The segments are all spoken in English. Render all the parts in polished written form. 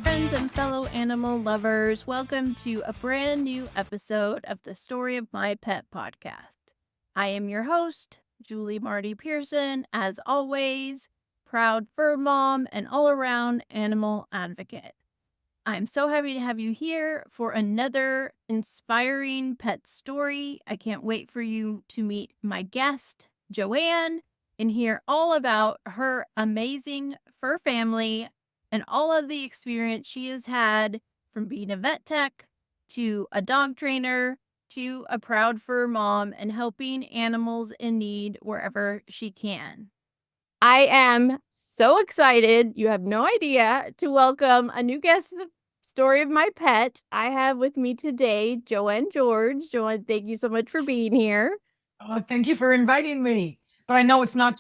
Friends and fellow animal lovers, welcome to a brand new episode of the Story of My Pet podcast. I am your host, Julie Marty Pearson, as always, proud fur mom and all around animal advocate. I'm so happy to have you here for another inspiring pet story. I can't wait for you to meet my guest, Joanne, and hear all about her amazing fur family and all of the experience she has had from being a vet tech to a dog trainer to a proud fur mom and helping animals in need wherever she can. I am so excited. You have no idea to welcome a new guest to the Story of My Pet. I have with me today Joanne George. Joanne, thank you so much for being here. Oh, thank you for inviting me. But I know it's not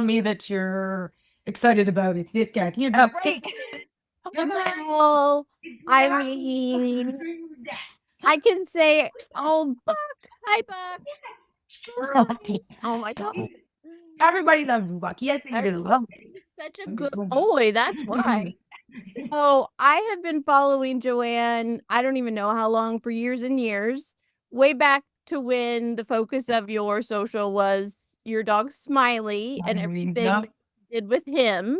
me that you're excited about. It's this guy. Give a break. Well, I mean, I can say, oh, Buck. Hi, Buck. Oh, my God. Everybody loves you, Buck. Yes, they do. Love me. He's such a good boy. That's why. Oh, I have been following Joanne, I don't even know how long, for years and years, way back to when the focus of your social was your dog Smiley and everything that you did with him.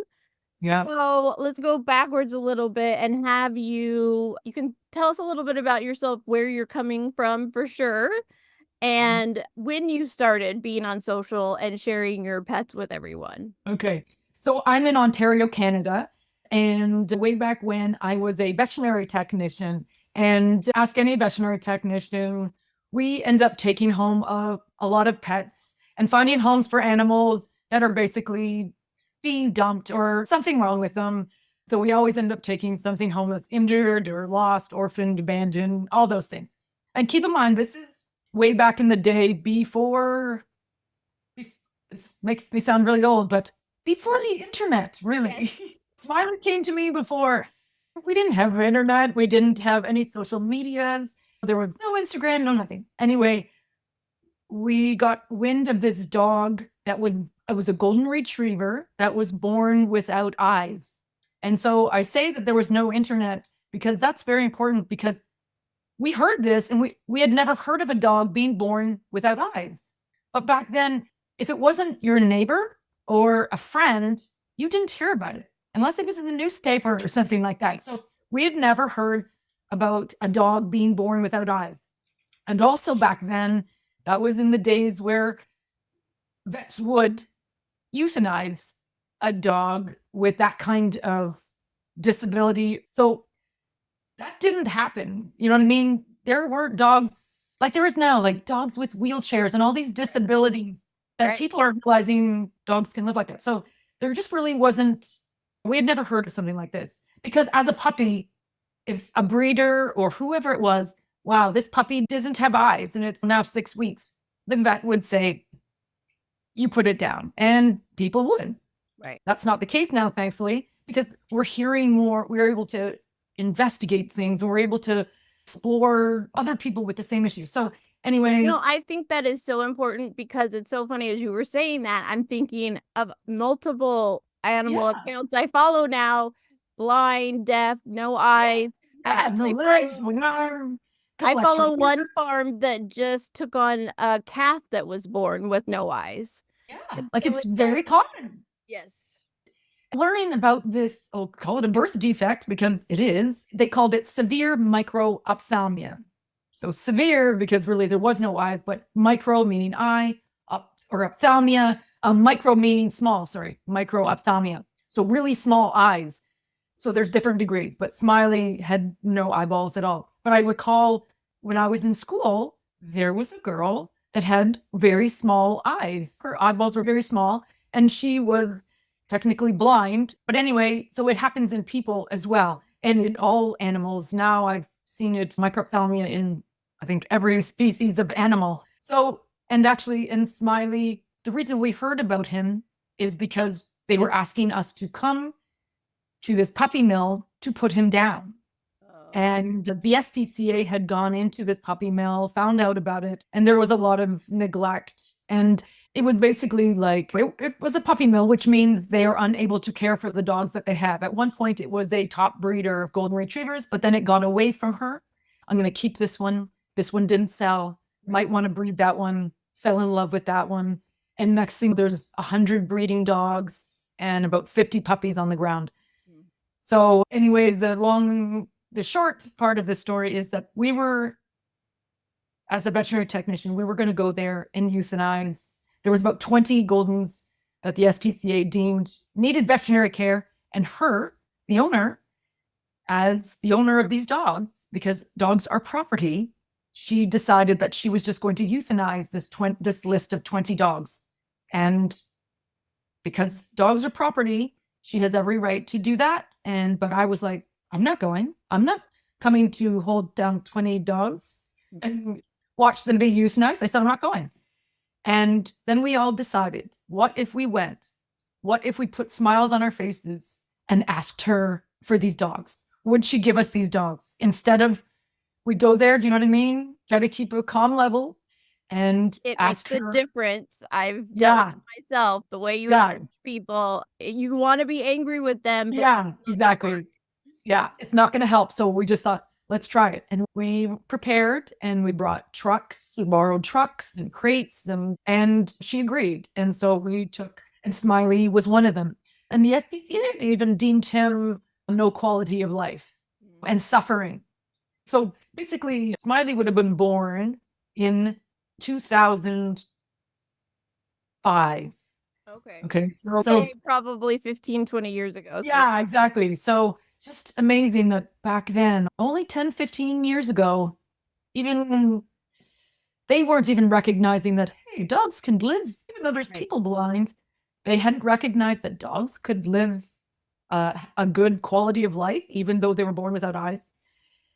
Yeah. So let's go backwards a little bit and have you can tell us a little bit about yourself, where you're coming from for sure, and when you started being on social and sharing your pets with everyone. Okay. So I'm in Ontario, Canada. And way back when I was a veterinary technician, and ask any veterinary technician, we end up taking home a lot of pets and finding homes for animals that are basically being dumped or something wrong with them. So we always end up taking something home that's injured or lost, orphaned, abandoned, all those things. And keep in mind, this is way back in the day before, this makes me sound really old, but before the internet, really. Yes. Smiley came to me before. We didn't have internet. We didn't have any social medias. There was no Instagram, no nothing. Anyway, we got wind of this dog it was a golden retriever that was born without eyes. And so I say that there was no internet because that's very important, because we heard this and we had never heard of a dog being born without eyes. But back then, if it wasn't your neighbor or a friend, you didn't hear about it unless it was in the newspaper or something like that. So we had never heard about a dog being born without eyes. And also back then, that was in the days where vets would euthanize a dog with that kind of disability. So that didn't happen. You know what I mean? There were dogs like there is now, like dogs with wheelchairs and all these disabilities that Right. people are realizing dogs can live like that. So there just really wasn't, we had never heard of something like this. Because as a puppy, if a breeder or whoever it was, wow, this puppy doesn't have eyes and it's now 6 weeks, the vet would say, you put it down. And people would. Right. That's not the case now, thankfully, because we're hearing more. We're able to investigate things and we're able to explore other people with the same issue. So anyway, I think that is so important because it's so funny as you were saying that. I'm thinking of multiple animal accounts I follow now, blind, deaf, no eyes. I have no legs, no arm. I follow one farm that just took on a calf that was born with no eyes. Yeah, like it's very common. Yes. Learning about this, I'll call it a birth defect because it is. They called it severe microphthalmia. So severe because really there was no eyes, but micro meaning eye, or ophthalmia, micro meaning small, microphthalmia. So really small eyes. So there's different degrees, but Smiley had no eyeballs at all. But I recall when I was in school, there was a girl that had very small eyes. Her eyeballs were very small, and she was technically blind. But anyway, so it happens in people as well, and in all animals. Now I've seen it, microphthalmia, in, I think, every species of animal. So, and actually in Smiley, the reason we heard about him is because they were asking us to come to this puppy mill to put him down. And the SPCA had gone into this puppy mill, found out about it, and there was a lot of neglect. And It was basically like it was a puppy mill, which means they are unable to care for the dogs that they have. At one point, it was a top breeder of golden retrievers, but then it got away from her. I'm going to keep this one. This one didn't sell. Might want to breed that one. Fell in love with that one. And next thing, there's 100 breeding dogs and about 50 puppies on the ground. So anyway, the short part of the story is that we were, as a veterinary technician, we were going to go there and euthanize. There was about 20 Goldens that the SPCA deemed needed veterinary care. And her, the owner, as the owner of these dogs, because dogs are property, she decided that she was just going to euthanize this list of 20 dogs. And because dogs are property, she has every right to do that. But I was like, I'm not going. I'm not coming to hold down 20 dogs and watch them be euthanized. I said, I'm not going. And then we all decided, what if we went? What if we put smiles on our faces and asked her for these dogs? Would she give us these dogs? Instead of, we go there, do you know what I mean? Try to keep a calm level and It ask makes a her. difference. I've done it myself. The way you approach people, you want to be angry with them. But Yeah, exactly. Yeah, it's not going to help. So we just thought, let's try it. And we prepared and we brought trucks, we borrowed trucks and crates, and she agreed. And so we took, and Smiley was one of them. And the SPCA even deemed him no quality of life and suffering. So basically, Smiley would have been born in 2005. Okay. So probably 15, 20 years ago. Yeah, exactly. So it's just amazing that back then, only 10, 15 years ago, even they weren't even recognizing that, hey, dogs can live, even though there's people blind, they hadn't recognized that dogs could live a good quality of life, even though they were born without eyes.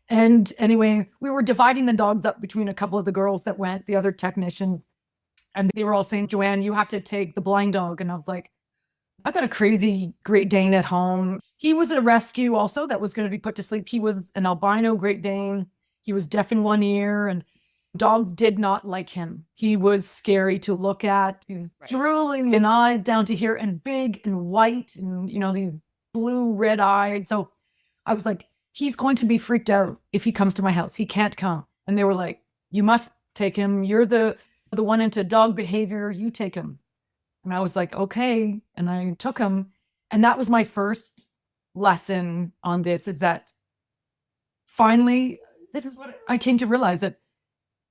And anyway, we were dividing the dogs up between a couple of the girls that went, the other technicians, and they were all saying, Joanne, you have to take the blind dog. And I was like, I've got a crazy Great Dane at home. He was a rescue also that was going to be put to sleep. He was an albino Great Dane. He was deaf in one ear, and dogs did not like him. He was scary to look at. He was drooling and eyes down to here and big and white and, these blue red eyes. So I was like, he's going to be freaked out if he comes to my house. He can't come. And they were like, you must take him. You're the one into dog behavior. You take him. And I was like, okay. And I took him. And that was my first lesson on this, is that finally, this is what I came to realize, that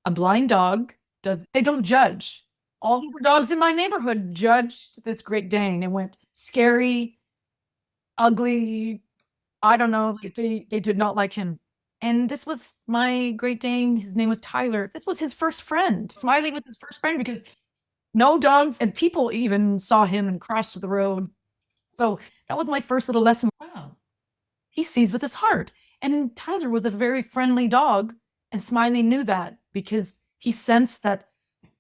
a blind dog they don't judge. All the dogs in my neighborhood judged this Great Dane. It went scary, ugly. I don't know. They did not like him. And this was my Great Dane. His name was Tyler. This was his first friend. Smiley was his first friend because no dogs and people even saw him and crossed the road. So that was my first little lesson. Wow, he sees with his heart. And Tyler was a very friendly dog. And Smiley knew that because he sensed that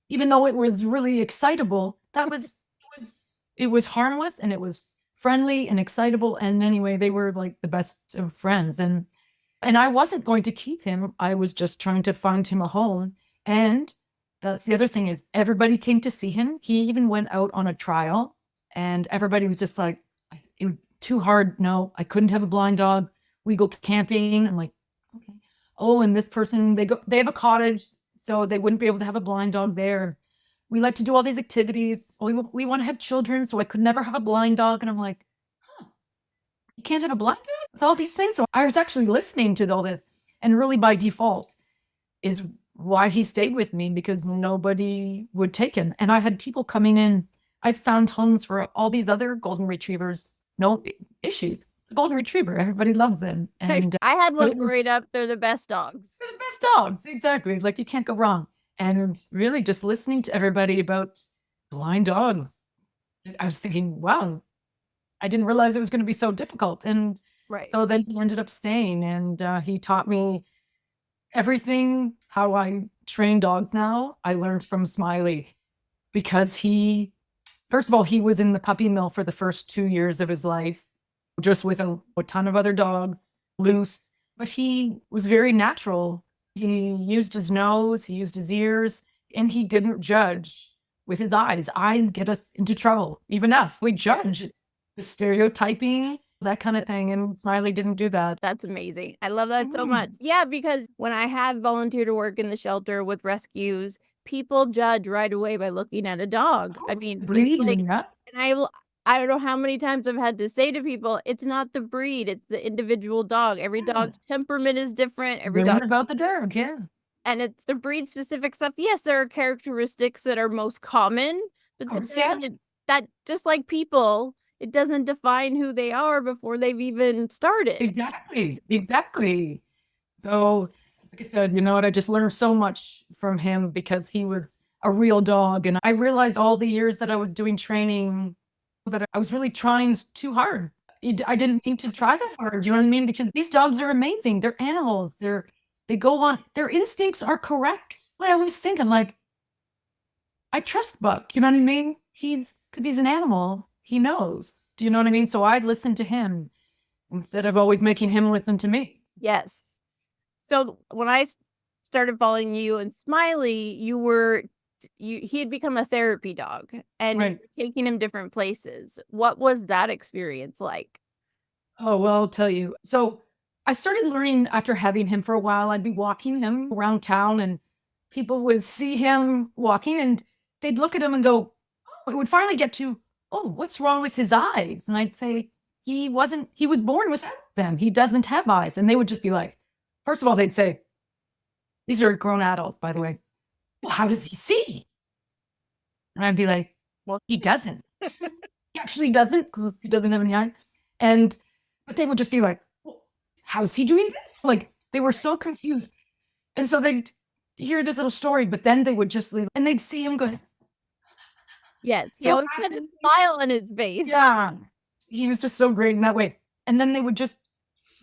even though it was really excitable, it was harmless and it was friendly and excitable. And anyway, they were like the best of friends. And I wasn't going to keep him. I was just trying to find him a home. And that's the other thing, is everybody came to see him. He even went out on a trial and everybody was just like, it was too hard. No, I couldn't have a blind dog. We go camping. I'm like, okay. Oh, and this person, they have a cottage, so they wouldn't be able to have a blind dog there. We like to do all these activities. We want to have children, so I could never have a blind dog. And I'm like, you can't have a blind dog with all these things. So I was actually listening to all this, and really by default is why he stayed with me, because nobody would take him. And I had people coming in. I found homes for all these other golden retrievers. No issues. It's a golden retriever. Everybody loves them. And I had one growing up. They're the best dogs. They're the best dogs. Exactly. Like, you can't go wrong. And really just listening to everybody about blind dogs, I was thinking, wow, I didn't realize it was going to be so difficult. And so then he ended up staying, and he taught me everything, how I train dogs now. I learned from Smiley, because first of all, he was in the puppy mill for the first 2 years of his life, just with a ton of other dogs loose, but he was very natural. He used his nose, he used his ears, and he didn't judge. with his eyes. Eyes get us into trouble, even us. We judge the stereotyping, that kind of thing. And Smiley didn't do that. That's amazing. I love that so much. Yeah, because when I have volunteered to work in the shelter with rescues, people judge right away by looking at a dog. I mean, it's like, Breeding, yeah. and I don't know how many times I've had to say to people, it's not the breed, it's the individual dog. Every dog's temperament is different. Every Learn dog, about the dog, yeah. and it's the breed specific stuff. Yes, there are characteristics that are most common, but Of that course, yeah. doesn't, that just like people, it doesn't define who they are before they've even started. Exactly, exactly. So, like I said, you know what? I just learned so much from him because he was a real dog. And I realized all the years that I was doing training that I was really trying too hard. I didn't need to try that hard. You know what I mean? Because these dogs are amazing. They're animals. They go on, their instincts are correct. What I always think, I'm like, I trust Buck. You know what I mean? Because he's an animal. He knows. Do you know what I mean? So I listen to him instead of always making him listen to me. Yes. So when I started following you and Smiley, he had become a therapy dog and you Right. were taking him different places. What was that experience like? Oh, well, I'll tell you. So I started learning after having him for a while. I'd be walking him around town and people would see him walking and they'd look at him and go, oh, it would finally get to, oh, what's wrong with his eyes? And I'd say, he was born without them. He doesn't have eyes. And they would just be like, first of all, they'd say, these are grown adults, by the way. Well, how does he see? And I'd be like, well, he doesn't. He actually doesn't because he doesn't have any eyes. But they would just be like, well, how's he doing this? Like they were so confused. And so they'd hear this little story, but then they would just leave and they'd see him go, Yes. He so always had a smile on his face. yeah. He was just so great in that way. And then they would just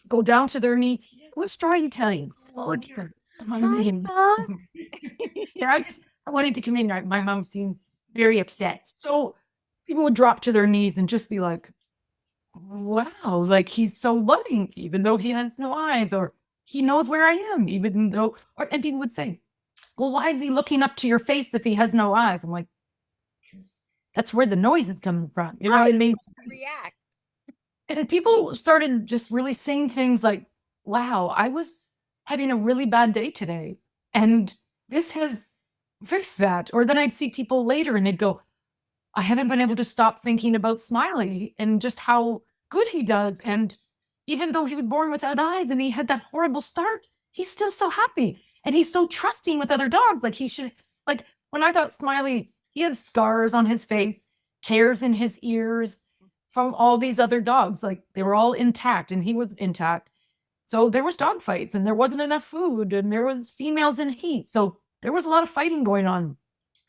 go down to their knees. What's trying to tell you? Oh, dear. Yeah, I wanted to come in. My mom seems very upset. So people would drop to their knees and just be like, wow, like he's so loving, even though he has no eyes, or he knows where I am, even though, and people would say, well, why is he looking up to your face if he has no eyes? I'm like, 'cause that's where the noise is coming from. You know what I mean? React. And people started just really saying things like, wow, I was having a really bad day today. And this has fixed that. Or then I'd see people later and they'd go, I haven't been able to stop thinking about Smiley and just how good he does. And even though he was born without eyes and he had that horrible start, he's still so happy. And he's so trusting with other dogs. Like he should, like when I thought Smiley, he had scars on his face, tears in his ears from all these other dogs. Like they were all intact and he was intact. So there was dog fights and there wasn't enough food and there was females in heat. So there was a lot of fighting going on.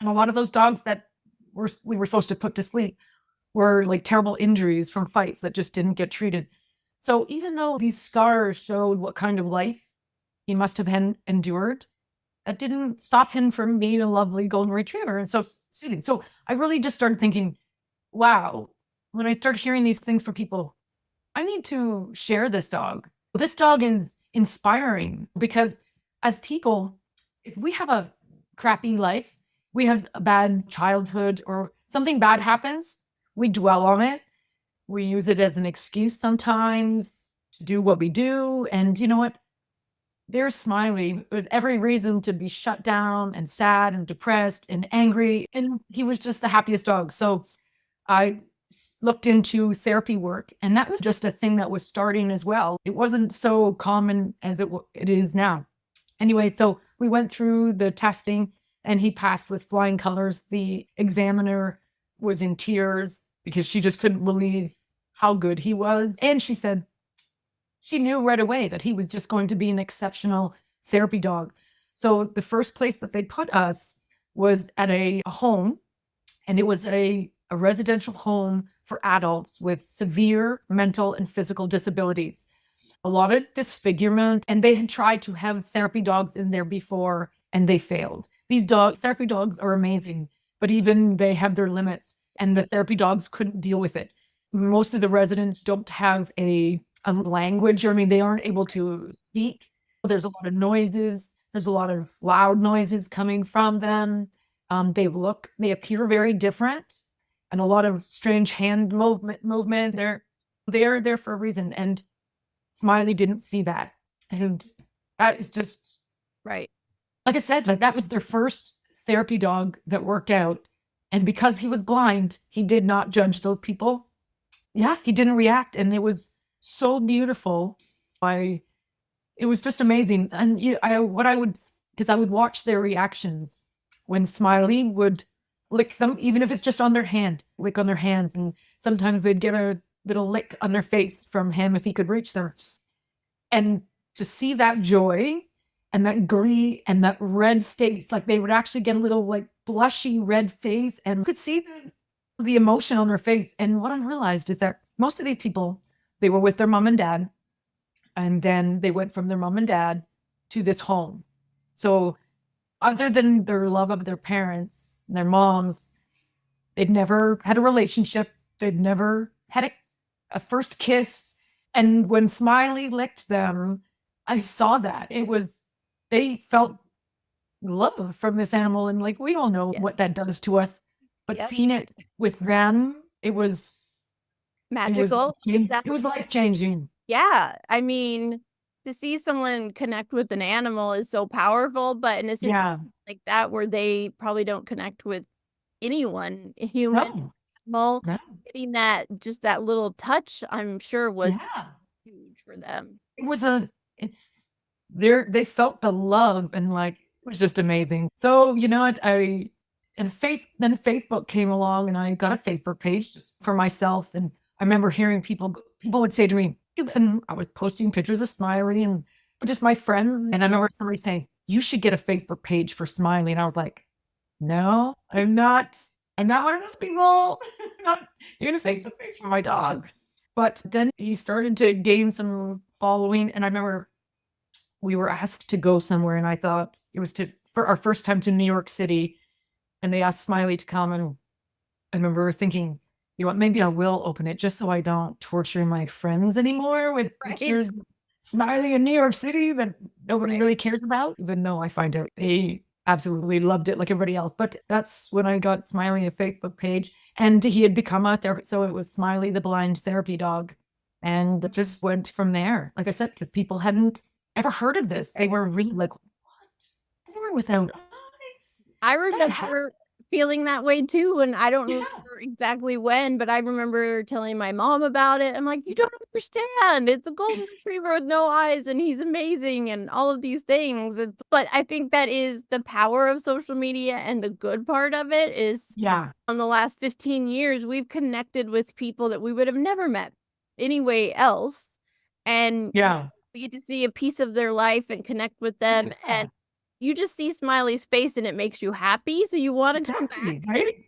And a lot of those dogs that we were supposed to put to sleep were like terrible injuries from fights that just didn't get treated. So even though these scars showed what kind of life he must have endured, that didn't stop him from being a lovely golden retriever and so soothing. So I really just started thinking, wow, when I started hearing these things from people, I need to share this dog. This dog is inspiring because as people, if we have a crappy life, we have a bad childhood or something bad happens, we dwell on it. We use it as an excuse sometimes to do what we do. And you know what? There's Smiley with every reason to be shut down and sad and depressed and angry. And he was just the happiest dog. So I looked into therapy work, and that was just a thing that was starting as well. It wasn't so common as it is now. Anyway, so we went through the testing and he passed with flying colors. The examiner was in tears because she just couldn't believe how good he was. And she said she knew right away that he was just going to be an exceptional therapy dog. So the first place that they put us was at a home, and it was a residential home for adults with severe mental and physical disabilities, a lot of disfigurement, and they had tried to have therapy dogs in there before and they failed. These therapy dogs are amazing, but even they have their limits and the therapy dogs couldn't deal with it. Most of the residents don't have a language. I mean, they aren't able to speak. There's a lot of noises. There's a lot of loud noises coming from them. They appear very different, and a lot of strange hand movement. They're there for a reason, and Smiley didn't see that, and that is just Right. like I said, like that was their first therapy dog that worked out, and because he was blind, he did not judge those people. Yeah, he didn't react, and it was so beautiful. I It was just amazing. And I would, because I would watch their reactions when Smiley would lick them, even if it's just on their hand, lick on their hands. And sometimes they'd get a little lick on their face from him if he could reach them. And to see that joy and that glee and that red face, like they would actually get a little like blushy red face, and you could see the emotion on their face. And what I realized is that most of these people, they were with their mom and dad, and then they went from their mom and dad to this home. So other than their love of their parents and their moms, they'd never had a relationship. They'd never had a first kiss. And when Smiley licked them, I saw that. They felt love from this animal. And like, we all know Yes. what that does to us. But Yep. seeing it with them, Magical. it was life changing. Yeah. I mean, to see someone connect with an animal is so powerful, but in a situation Yeah. like that where they probably don't connect with anyone, human, No. animal, No. getting that little touch, I'm sure was Yeah. huge for them. It was a it's they felt the love, and like it was just amazing. So, you know what, then Facebook came along, and I got a Facebook page just for myself. And I remember hearing people would say to me, and I was posting pictures of Smiley and just my friends, and I remember somebody saying, "You should get a Facebook page for Smiley." And I was like, "No, I'm not one of those people. I'm not doing a Facebook page for my dog." But then he started to gain some following, and I remember we were asked to go somewhere, and I thought it was for our first time to New York City, and they asked Smiley to come, and I remember thinking, you know what, maybe I will open it just so I don't torture my friends anymore with Right. pictures of Smiley in New York City that nobody really cares about, even though I find out they absolutely loved it like everybody else. But that's when I got Smiley a Facebook page, and he had become a therapist. So it was Smiley the blind therapy dog. And it just went from there. Like I said, because people hadn't ever heard of this. They were really like, what? Born without eyes? I That happened? remember feeling that way too, and I don't Yeah. remember exactly when, but I remember telling my mom about it. I'm like, "You don't understand. It's a golden retriever with no eyes, and he's amazing," and all of these things. But I think that is the power of social media, and the good part of it is Yeah. in the last 15 years, we've connected with people that we would have never met anyway else, and Yeah. we get to see a piece of their life and connect with them, Yeah. and you just see Smiley's face and it makes you happy, so you wanna come Exactly. back Right?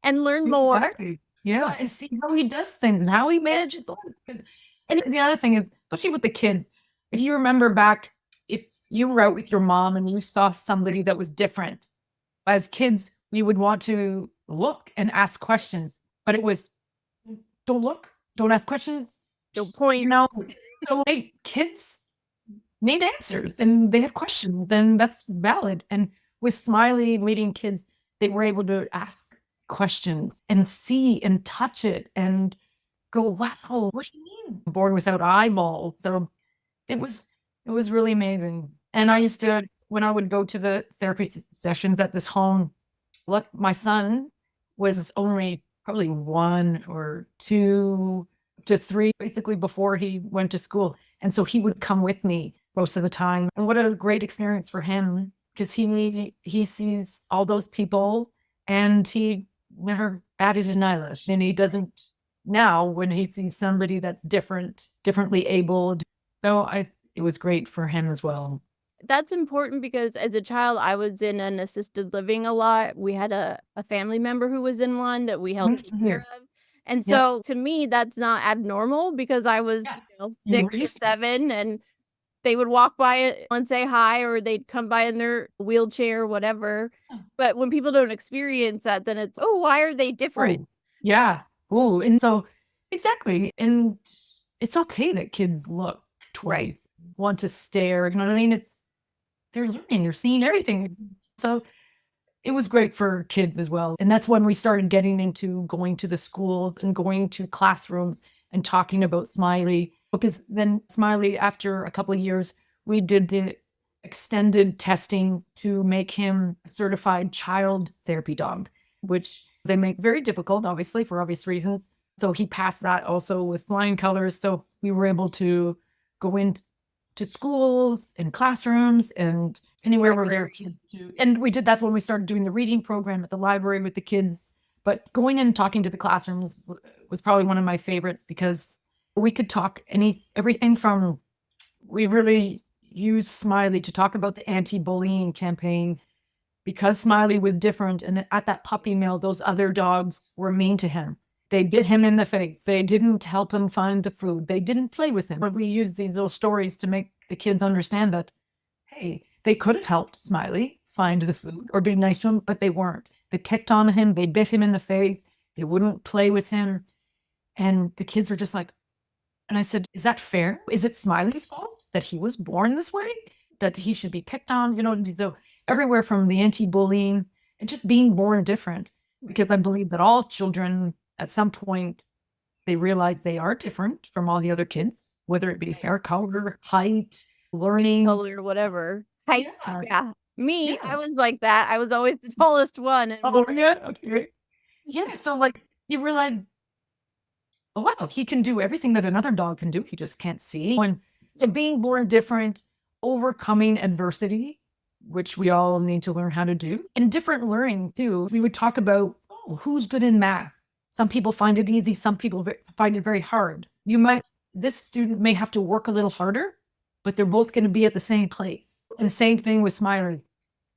and learn more. Exactly. Yeah. But And see how he does things and how he manages life. And the other thing is, especially with the kids, if you remember back, if you were out with your mom and you saw somebody that was different, as kids, we would want to look and ask questions, but it was don't look, don't ask questions. the You point. know, so kids need answers and they have questions, and that's valid. And with Smiley meeting kids, they were able to ask questions and see and touch it and go, wow, what do you mean? Born without eyeballs. So it was it was really amazing. And I used to, when I would go to the therapy sessions at this home, look, my son was only probably 1 or 2 to 3, basically before he went to school. And so he would come with me most of the time. And what a great experience for him, because he sees all those people and he never batted an eyelash. And he doesn't now when he sees somebody that's differently abled. So it was great for him as well. That's important because as a child, I was in an assisted living a lot. We had a family member who was in one that we helped take care Here. of. And Yep. so to me, that's not abnormal because I was, Yeah. 6 or 7, and they would walk by it and say hi, or they'd come by in their wheelchair, whatever. But when people don't experience that, then it's, "Oh, why are they different?" Oh, yeah. Oh, and so exactly. And it's okay that kids look Right. twice, want to stare. You know what I mean? They're learning, they're seeing everything. So it was great for kids as well. And that's when we started getting into going to the schools and going to classrooms and talking about Smiley. Because then Smiley, after a couple of years, we did the extended testing to make him a certified child therapy dog, which they make very difficult, obviously, for obvious reasons. So he passed that also with flying colors. So we were able to go into schools and classrooms and anywhere where there are kids to. And we did, that's when we started doing the reading program at the library with the kids. But going in and talking to the classrooms was probably one of my favorites because we could talk everything from, we really used Smiley to talk about the anti-bullying campaign because Smiley was different. And at that puppy mill, those other dogs were mean to him. They bit him in the face. They didn't help him find the food. They didn't play with him. But we used these little stories to make the kids understand that, hey, they could have helped Smiley find the food or be nice to him, but they weren't. They picked on him. They bit him in the face. They wouldn't play with him. And the kids were just like, and I said, is that fair? Is it Smiley's fault that he was born this way? That he should be picked on? So everywhere from the anti-bullying and just being born different. Because I believe that all children at some point, they realize they are different from all the other kids, whether it be hair color, height, learning. Color, whatever. Height. Yeah. Yeah. Me, Yeah. I was like that. I was always the tallest one. And Oh, yeah. Okay. Yeah. So, like, you realize, oh, wow, he can do everything that another dog can do. He just can't see. So being born different, overcoming adversity, which we all need to learn how to do, and different learning too. We would talk about, oh, who's good in math? Some people find it easy. Some people find it very hard. This student may have to work a little harder, but they're both going to be at the same place. And the same thing with Smiley.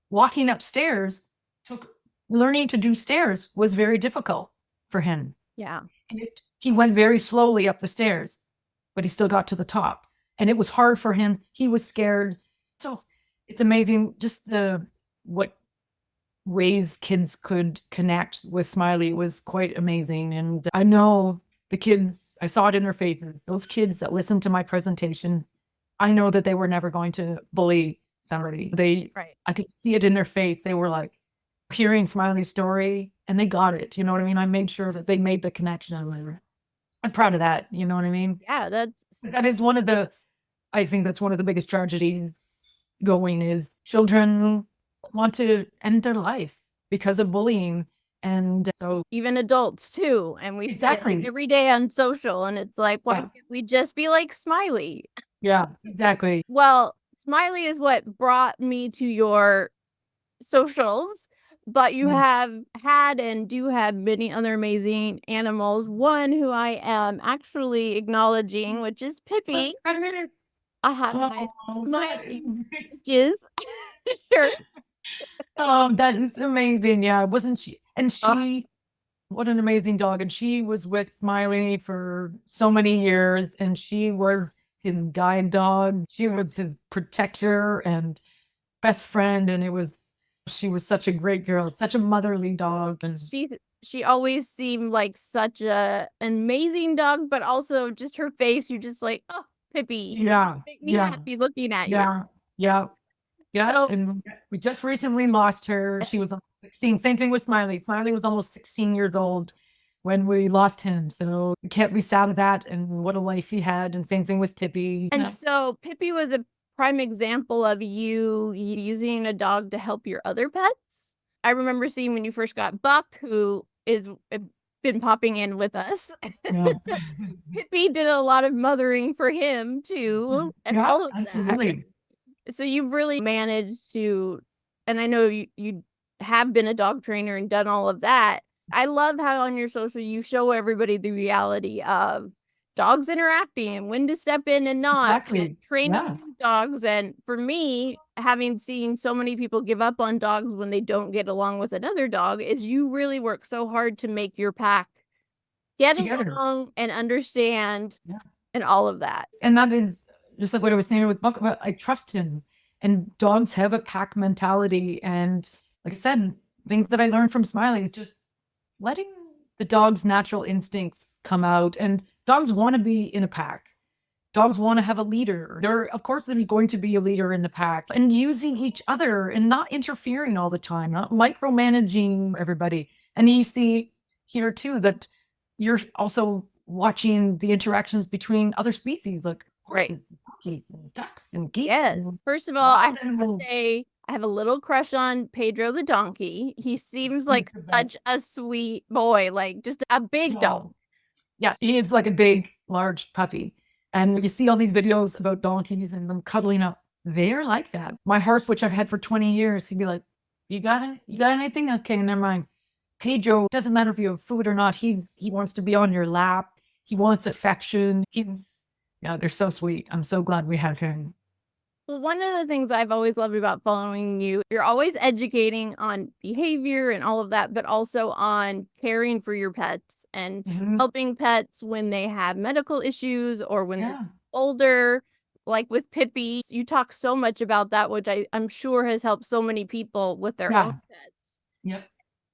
Walking upstairs, learning to do stairs was very difficult for him. yeah. He went very slowly up the stairs, but he still got to the top. And it was hard for him. He was scared. So it's amazing just what ways kids could connect with Smiley was quite amazing. And I know the kids, I saw it in their faces. Those kids that listened to my presentation, I know that they were never going to bully somebody. I could see it in their face. They were like hearing Smiley's story and they got it. You know what I mean? I made sure that they made the connection. I'm proud of that. You know what I mean? Yeah, that is I think that's one of the biggest tragedies going is children want to end their life because of bullying. And so even adults too. And we see it every day on social. And it's like, why can't we just be like Smiley? Yeah, exactly. Well, Smiley is what brought me to your socials, but you have had and do have many other amazing animals. One who I am actually acknowledging, which is Pippi. I had my Smiley. Sure. Oh, that is amazing. Yeah, wasn't she? And what an amazing dog. And she was with Smiley for so many years, and she was his guide dog. She was his protector and best friend. And she was such a great girl, such a motherly dog. And she always seemed like such an amazing dog, but also just her face, you're just like, oh, Pippi. Yeah. Make me happy looking at you. Yeah. So, and we just recently lost her. She was 16. Same thing with Smiley. Smiley was almost 16 years old when we lost him. So we can't be sad of that. And what a life he had. And same thing with Pippi. And so Pippi was a prime example of you using a dog to help your other pets. I remember seeing when you first got Buck, who is been popping in with us. Yeah. Pippi did a lot of mothering for him too. And all of absolutely. That. So you've really managed to, and I know you have been a dog trainer and done all of that. I love how on your social you show everybody the reality of dogs interacting and when to step in and not, and training dogs. And for me, having seen so many people give up on dogs when they don't get along with another dog, is you really work so hard to make your pack get along and understand and all of that. And that is just like what I was saying with Buck. I trust him, and dogs have a pack mentality. And like I said, things that I learned from Smiley is just letting the dog's natural instincts come out. And dogs want to be in a pack. Dogs want to have a leader. Of course, there's going to be a leader in the pack, and using each other and not interfering all the time, not micromanaging everybody. And you see here too that you're also watching the interactions between other species like Right. horses, and monkeys, and ducks, and geese. Yes. And First of all, I have wild to animals. say I have a little crush on Pedro the donkey. He seems like He's the such best. a sweet boy, like just a big dog. Oh, yeah, he is like a big, large puppy. And you see all these videos about donkeys and them cuddling up. They're like that. My horse, which I've had for 20 years, he'd be like, "You got it? You got anything? Okay, never mind." Pedro, doesn't matter if you have food or not, he wants to be on your lap. He wants affection. Yeah, they're so sweet. I'm so glad we have him. Well, one of the things I've always loved about following you, you're always educating on behavior and all of that, but also on caring for your pets and Mhm. helping pets when they have medical issues or when they're Yeah. older. Like with Pippi, you talk so much about that, which I'm sure has helped so many people with their own Yeah. pets. Yep.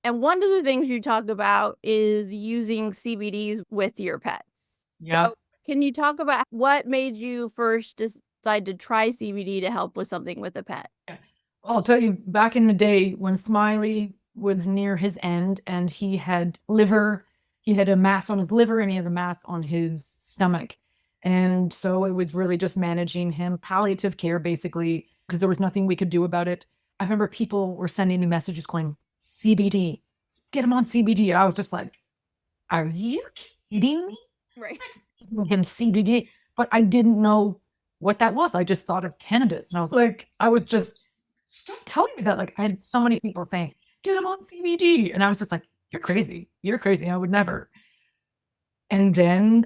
And one of the things you talk about is using CBDs with your pets. So, Yep. can you talk about what made you first decide to try CBD to help with something with a pet? Yeah. I'll tell you, back in the day when Smiley was near his end and he had a mass on his liver and he had a mass on his stomach. And so it was really just managing him, palliative care, basically, because there was nothing we could do about it. I remember people were sending me messages going, CBD, get him on CBD. And I was just like, are you kidding me? Right. Giving him CBD, but I didn't know what that was. I just thought of cannabis. And I was just, stop telling me that. Like, I had so many people saying, get him on CBD. And I was just like, you're crazy. You're crazy. I would never. And then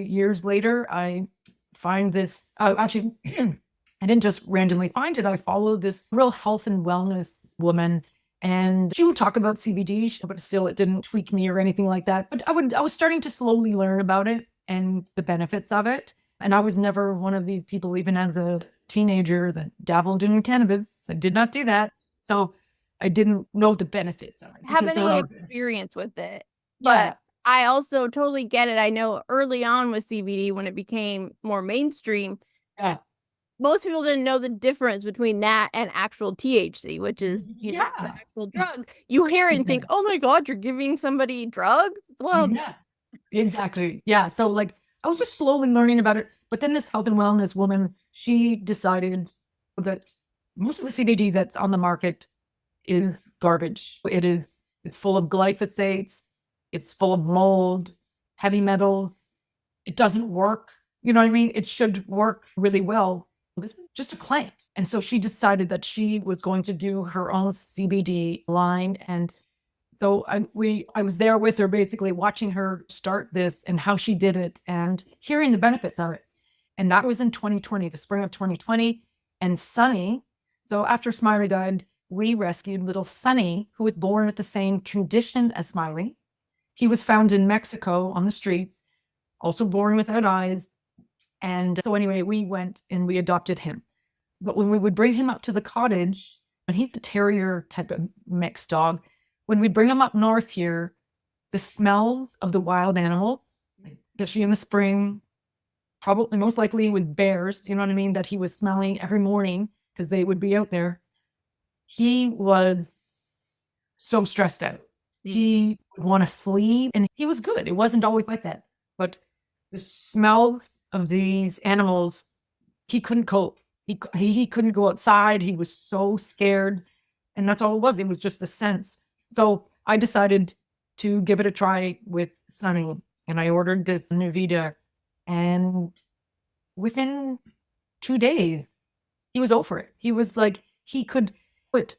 years later, I find this, actually, I didn't just randomly find it. I followed this real health and wellness woman, and she would talk about CBD, but still it didn't tweak me or anything like that. But I was starting to slowly learn about it and the benefits of it. And I was never one of these people, even as a teenager, that dabbled in cannabis. I did not do that. So I didn't know the benefits of it Have because there any are, experience with it, yeah, but I also totally get it. I know early on with CBD when it became more mainstream, yeah, most people didn't know the difference between that and actual THC, which is, the yeah, actual drug. You hear it and think, "Oh my god, you're giving somebody drugs?" Well, yeah. Exactly. Yeah. So like I was just slowly learning about it. But then this health and wellness woman, she decided that most of the CBD that's on the market is garbage. It's full of glyphosates, it's full of mold, heavy metals. It doesn't work. You know what I mean? It should work really well. This is just a plant. And so she decided that she was going to do her own CBD line. And so I was there with her, basically watching her start this and how she did it and hearing the benefits of it. And that was in 2020, the spring of 2020. And Sunny, so after Smiley died, we rescued little Sunny, who was born with the same condition as Smiley. He was found in Mexico on the streets, also born without eyes. And so anyway, we went and we adopted him. But when we would bring him up to the cottage, and he's a terrier type of mixed dog, when we bring him up north here, the smells of the wild animals, especially in the spring, probably most likely it was bears, you know what I mean, that he was smelling every morning because they would be out there. He was so stressed out. He would want to flee, and he was good. It wasn't always like that. But the smells of these animals, he couldn't cope. He couldn't go outside. He was so scared. And that's all it was. It was just the sense. So I decided to give it a try with Sunny. And I ordered this Nuvita. And within 2 days, he was over it. He was like, he could put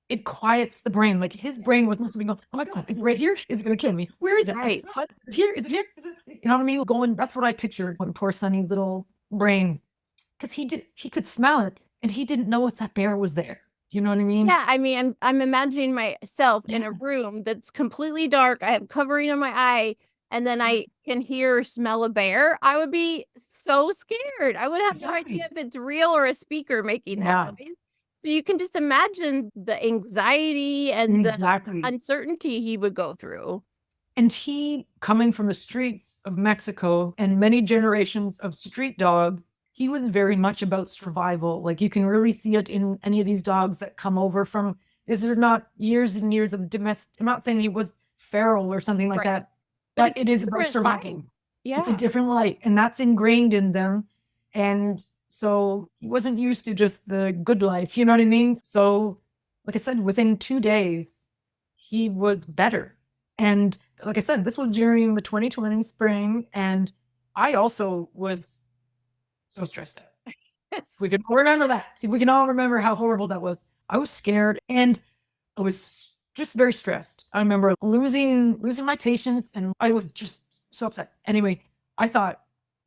it quiets the brain. Like his brain was must be going, oh my God, is it right here? Is it going to kill me? Where is it? right. Is it here? Is it here? Is it? You know what I mean? Going, that's what I pictured when poor Sunny's little brain, because he could smell it and he didn't know if that bear was there. You know what I mean? Yeah, I mean, I'm imagining myself in Yeah. a room that's completely dark. I have covering on my eye, and then I can hear or smell a bear. I would be so scared. I would have no Exactly. idea if it's real or a speaker making that Yeah. noise. So you can just imagine the anxiety and the Exactly. uncertainty he would go through. And he, coming from the streets of Mexico and many generations of street dog, he was very much about survival. Like you can really see it in any of these dogs that come over from, is there not years and years of domestic, I'm not saying he was feral or something like Right. that, But but it is about different surviving. life. It's a Yeah. different life, and that's ingrained in them. And so he wasn't used to just the good life, you know what I mean? So, like I said, within 2 days, he was better. And like I said, this was during the 2020 spring, and I also was so stressed out. We can all remember that. See, we can all remember how horrible that was. I was scared and I was just very stressed. I remember losing my patience, and I was just so upset. Anyway, I thought,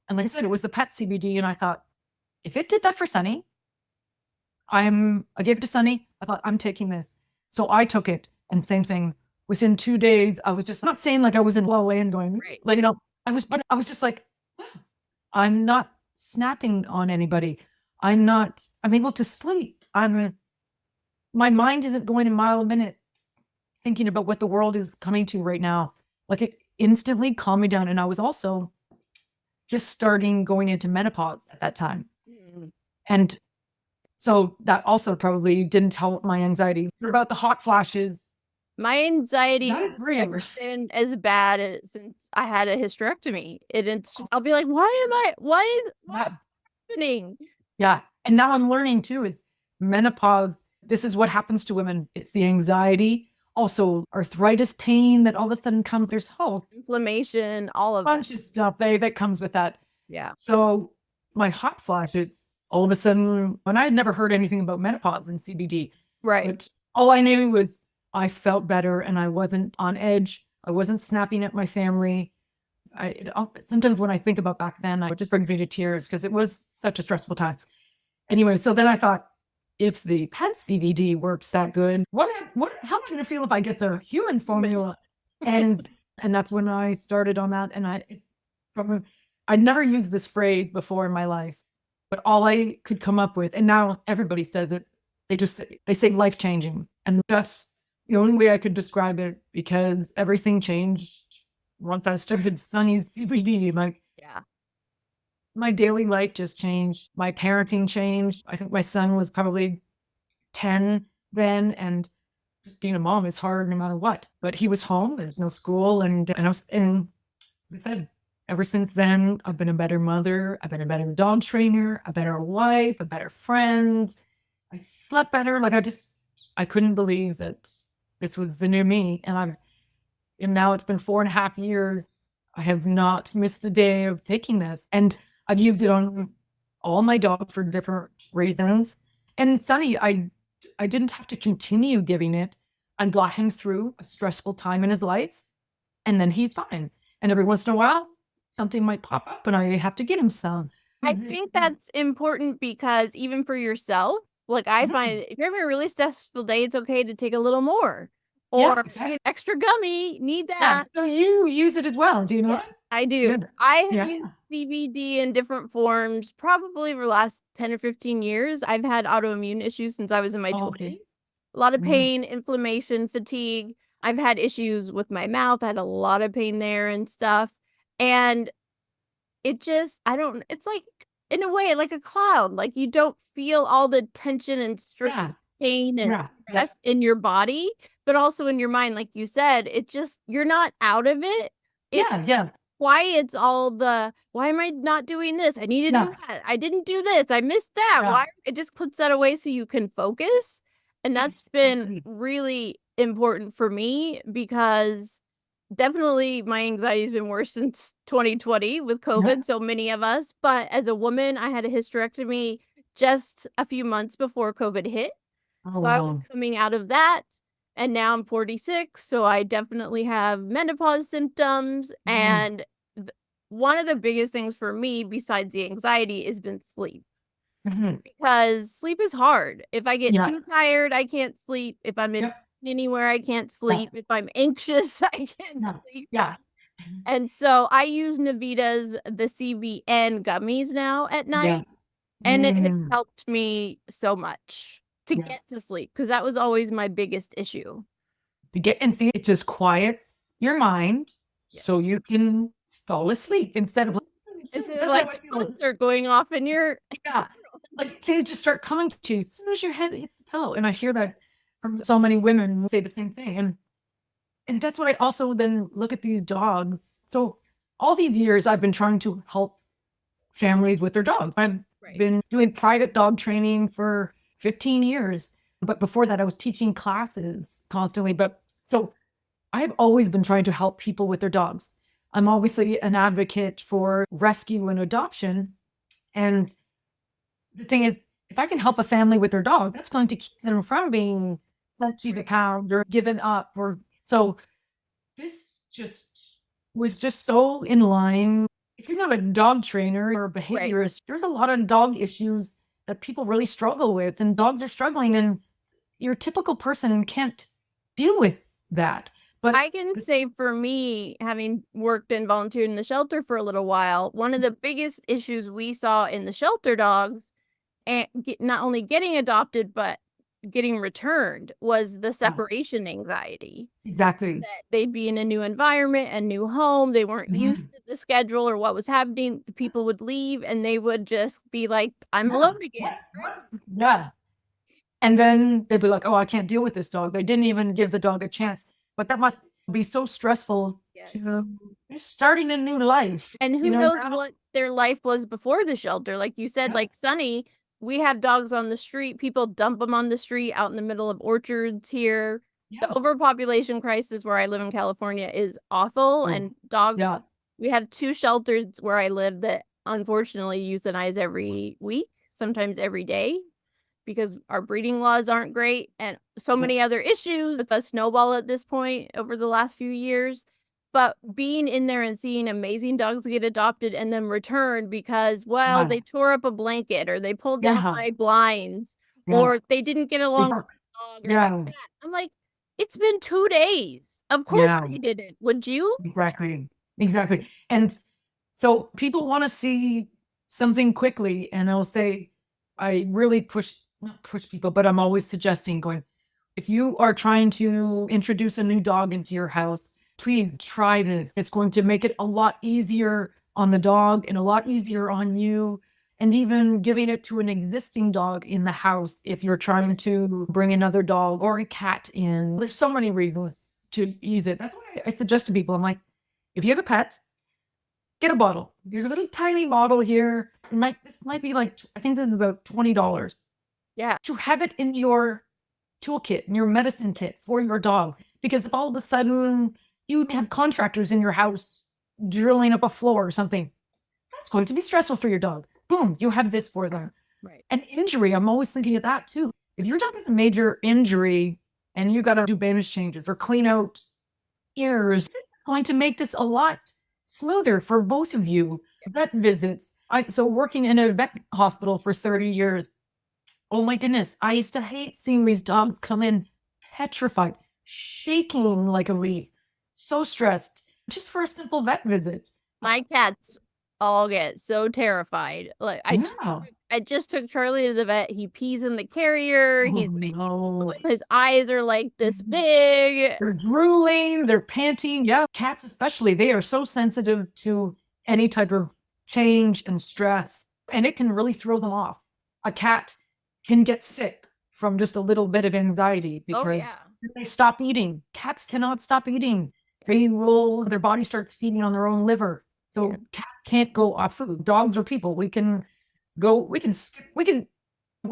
and like I said, it was the pet CBD, and I thought, if it did that for Sunny, I gave it to Sunny. I thought, I'm taking this. So I took it, and same thing. Within 2 days, I was just not saying like I was in low land going, Right. like, but I was just like, I'm not snapping on anybody. I'm able to sleep. My mind isn't going a mile a minute thinking about what the world is coming to right now. Like it instantly calmed me down. And I was also just starting going into menopause at that time. Mm. And so that also probably didn't help my anxiety. What about the hot flashes? My anxiety That is has real. never been as bad since I had a hysterectomy. It's just, I'll be like, why is Yeah. happening? Yeah. And now I'm learning too is menopause. This is what happens to women. It's the anxiety, also arthritis pain that all of a sudden comes. There's a whole Inflammation, all of bunch it. of stuff that comes with that. Yeah. So my hot flashes, all of a sudden, and I had never heard anything about menopause and CBD, Right. but all I knew was I felt better and I wasn't on edge. I wasn't snapping at my family. Sometimes when I think about back then, it just brings me to tears because it was such a stressful time. Anyway, so then I thought, if the pet CBD works that good, how am I going to feel if I get the human formula? And that's when I started on that. And I'd never used this phrase before in my life, but all I could come up with, and now everybody says it, they say life changing. And that's the only way I could describe it because everything changed once I started Sunny's CBD. Yeah. My daily life just changed. My parenting changed. I think my son was probably 10 then, and just being a mom is hard no matter what. But he was home. There's no school, and like I said, ever since then, I've been a better mother. I've been a better dog trainer, a better wife, a better friend. I slept better. I couldn't believe that this was the new me, and now it's been 4.5 years. I have not missed a day of taking this, and I've used it on all my dogs for different reasons. And Sunny, I didn't have to continue giving it. I got him through a stressful time in his life, and then he's fine. And every once in a while, something might pop up, and I have to get him some. I think that's important because even for yourself, like I find if you're having a really stressful day, it's okay to take a little more. Or extra gummy, need that. Yeah. So you use it as well, do you know? Yeah, I do. Good. I have used CBD in different forms probably over the last 10 or 15 years. I've had autoimmune issues since I was in my 20s. A lot of pain, inflammation, fatigue. I've had issues with my mouth. I had a lot of pain there and stuff. And it's like, in a way, like a cloud. Like you don't feel all the tension and stress, pain and stress in your body, but also in your mind. Like you said, you're not out of it. Why am I not doing this? I need to do that. I didn't do this. I missed that. Why? It just puts that away so you can focus. And that's been really important for me because definitely my anxiety has been worse since 2020 with COVID, so many of us. But as a woman, I had a hysterectomy just a few months before COVID hit. So I was coming out of that. And now I'm 46, so I definitely have menopause symptoms. And one of the biggest things for me, besides the anxiety, has been sleep. Because sleep is hard. If I get too tired, I can't sleep. If I'm anywhere, I can't sleep. If I'm anxious, I can't sleep. And so I use Navita's the CBN gummies now at night. And it has helped me so much to get to sleep because that was always my biggest issue. It just quiets your mind. so you can fall asleep instead of Instead of that's how like I the feel. concert going off in your Yeah. Like things just start coming to you as soon as your head hits the pillow. And I hear that from so many women say the same thing. And that's what I also then look at these dogs. So all these years I've been trying to help families with their dogs. I've been doing private dog training for 15 years. But before that, I was teaching classes constantly. But so I've always been trying to help people with their dogs. I'm obviously an advocate for rescue and adoption. And the thing is, if I can help a family with their dog, that's going to keep them from being sent to the pound or given up. Or so this just was just so in line. If you're not a dog trainer or a behaviorist, there's a lot of dog issues that people really struggle with, and dogs are struggling, and your typical person can't deal with that. But I can say for me, having worked and volunteered in the shelter for a little while, one of the biggest issues we saw in the shelter dogs and not only getting adopted, but getting returned was the separation anxiety. exactly. That they'd be in a new environment, a new home. They weren't used to the schedule or what was happening. The people would leave and they would just be like, I'm alone again. Yeah. And then they'd be like, oh, I can't deal with this dog. They didn't even give the dog a chance. But that must be so stressful. Yes. You're starting a new life. And who knows what their life was before the shelter. Like you said, like Sunny, we have dogs on the street. People dump them on the street out in the middle of orchards here. The overpopulation crisis where I live in California is awful. And dogs, we have 2 shelters where I live that unfortunately euthanize every week, sometimes every day, because our breeding laws aren't great and so many other issues. It's a snowball at this point over the last few years. But being in there and seeing amazing dogs get adopted and then returned because, well, they tore up a blanket or they pulled down my blinds or they didn't get along with the dog or my cat. I'm like, it's been 2 days. Of course they didn't. Would you? Exactly. Exactly. And so people want to see something quickly. And I'll say, I really not push people, but I'm always suggesting going, if you are trying to introduce a new dog into your house, please try this. It's going to make it a lot easier on the dog and a lot easier on you. And even giving it to an existing dog in the house if you're trying to bring another dog or a cat in. There's so many reasons to use it. That's why I suggest to people, I'm like, if you have a pet, get a bottle. There's a little tiny bottle here. This might be like, I think this is about $20. Yeah. To have it in your toolkit, in your medicine kit for your dog. Because if all of a sudden you have contractors in your house drilling up a floor or something, that's going to be stressful for your dog. Boom, you have this for them. Right. An injury, I'm always thinking of that too. If your dog has a major injury and you got to do bandage changes or clean out ears, this is going to make this a lot smoother for both of you. Vet visits. So working in a vet hospital for 30 years, oh my goodness, I used to hate seeing these dogs come in petrified, shaking like a leaf, so stressed, just for a simple vet visit. My cats all get so terrified. Like I just took Charlie to the vet. He pees in the carrier. His eyes are like this big. They're drooling, they're panting. Yeah, cats especially, they are so sensitive to any type of change and stress, and it can really throw them off. A cat can get sick from just a little bit of anxiety because they stop eating. Cats cannot stop eating. Their body starts feeding on their own liver. So cats can't go off food. Dogs or people, we'll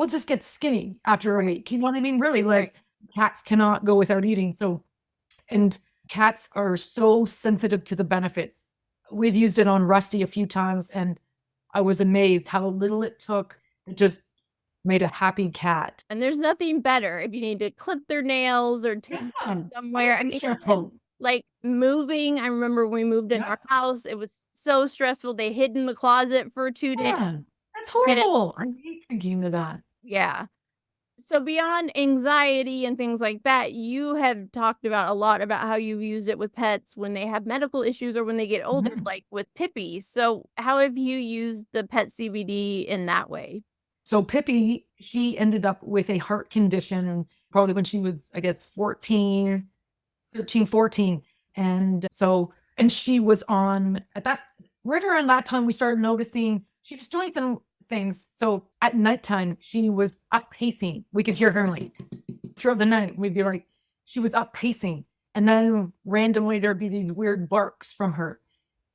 just get skinny after a week. You know what I mean? Really, like cats cannot go without eating. So, and cats are so sensitive to the benefits. We've used it on Rusty a few times and I was amazed how little it took. It just made a happy cat. And there's nothing better if you need to clip their nails or take them somewhere. I mean, like moving. I remember when we moved in our house, it was so stressful. They hid in the closet for 2 days. That's horrible. I hate thinking of that. Yeah. So beyond anxiety and things like that, you have talked about a lot about how you use it with pets when they have medical issues or when they get older, like with Pippi. So how have you used the pet CBD in that way? So Pippi, she ended up with a heart condition probably when she was, I guess, 13, 14. And so And she was on at that right around that time we started noticing she was doing some things. So at nighttime, she was up pacing. We could hear her like throughout the night. We'd be like, she was up pacing. And then randomly there'd be these weird barks from her.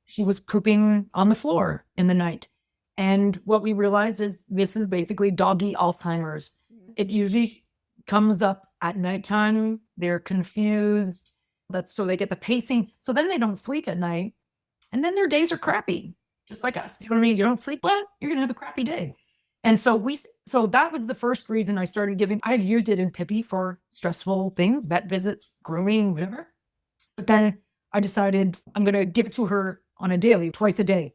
She was pooping on the floor in the night. And what we realized is this is basically doggy Alzheimer's. It usually comes up at nighttime. They're confused. That's so they get the pacing. So then they don't sleep at night. And then their days are crappy, just like us. You know what I mean? You don't sleep well, you're going to have a crappy day. And so that was the first reason I started giving. I had used it in Pippi for stressful things, vet visits, grooming, whatever. But then I decided I'm going to give it to her on a daily, twice a day.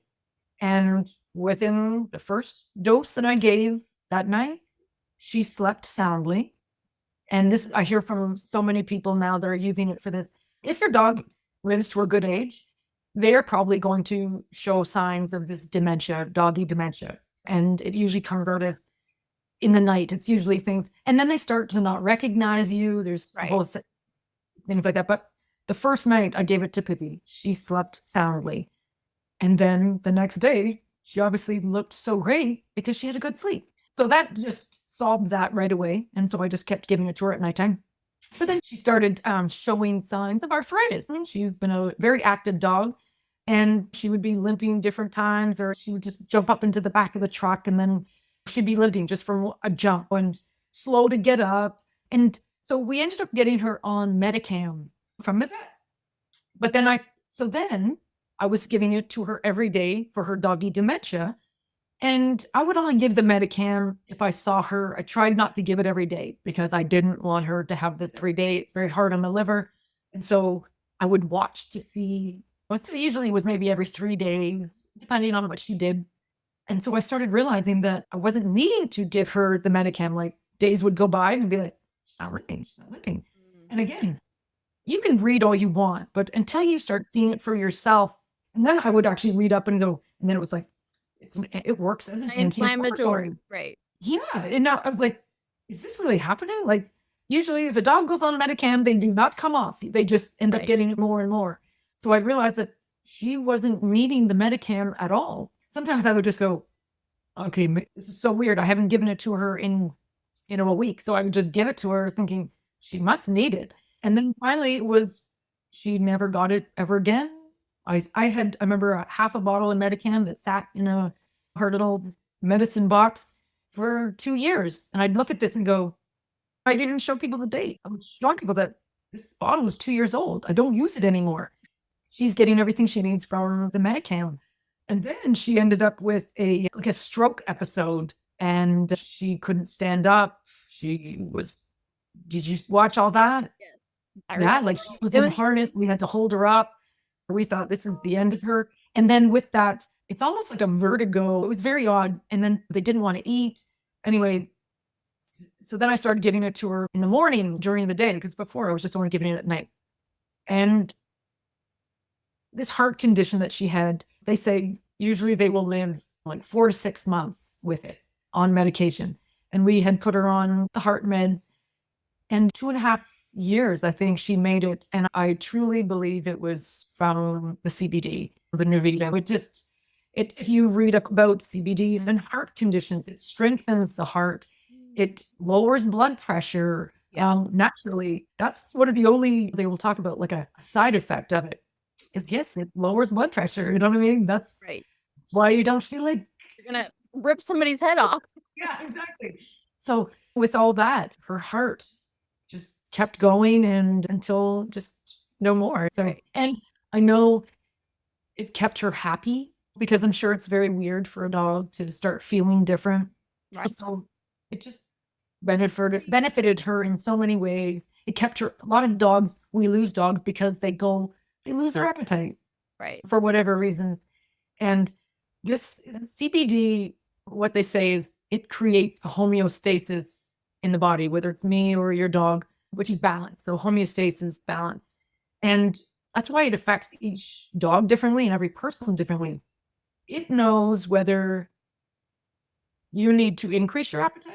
And within the first dose that I gave that night, she slept soundly. And this, I hear from so many people now that are using it for this. If your dog lives to a good age, they're probably going to show signs of this dementia, doggy dementia. And it usually comes out as in the night. It's usually things, and then they start to not recognize you. There's things like that. But the first night I gave it to Pippi, she slept soundly. And then the next day, she obviously looked so great because she had a good sleep. So that just solved that right away. And so I just kept giving it to her at nighttime. But then she started showing signs of arthritis. She's been a very active dog, and she would be limping different times, or she would just jump up into the back of the truck, and then she'd be limping just from a jump and slow to get up. And so we ended up getting her on Medicam from the vet. But then I was giving it to her every day for her doggy dementia. And I would only give the Medicam if I saw her. I tried not to give it every day because I didn't want her to have this every day. It's very hard on the liver. And so I would watch to see what usually was maybe every 3 days, depending on what she did. And so I started realizing that I wasn't needing to give her the Medicam. Like days would go by and be like, she's not limping, she's not limping. And again, you can read all you want, but until you start seeing it for yourself, and then I would actually read up and go, and then it was like, it works as an anti-inflammatory, right? Yeah. And now I was like, is this really happening? Like, usually if a dog goes on a Medicam, they do not come off. They just end up getting it more and more. So I realized that she wasn't needing the Medicam at all. Sometimes I would just go, okay, this is so weird. I haven't given it to her in, a week. So I would just give it to her thinking she must need it. And then finally it was, she never got it ever again. I remember half a bottle of Medicam that sat in her little medicine box for 2 years. And I'd look at this and go, I didn't show people the date. I was showing people that this bottle is 2 years old. I don't use it anymore. She's getting everything she needs from the Medicam. And then she ended up with a stroke episode, and she couldn't stand up. Did you watch all that? Yes. Yeah, like she was in a harness. We had to hold her up. We thought this is the end of her. And then with that, it's almost like a vertigo. It was very odd. And then they didn't want to eat. Anyway, so then I started giving it to her in the morning during the day, because before I was just only giving it at night. And this heart condition that she had, they say usually they will live like 4 to 6 months with it on medication. And we had put her on the heart meds, and 2.5 years, I think she made it. And I truly believe it was from the CBD, the Nuvita. If you read about CBD and heart conditions, it strengthens the heart. It lowers blood pressure naturally. That's one of the only, they will talk about like a side effect of it. Is yes, it lowers blood pressure. You know what I mean? That's Right. That's why you don't feel like You're going to rip somebody's head off. Yeah, exactly. So with all that, her heart just kept going and until just no more. So, and I know it kept her happy, because I'm sure it's very weird for a dog to start feeling different. Right. So it just benefited her in so many ways. It kept her, a lot of dogs, we lose dogs because they lose their appetite. Right. For whatever reasons. And this CBD, what they say is it creates a homeostasis in the body, whether it's me or your dog, which is balance. So homeostasis, balance. And that's why it affects each dog differently and every person differently. It knows whether you need to increase your appetite.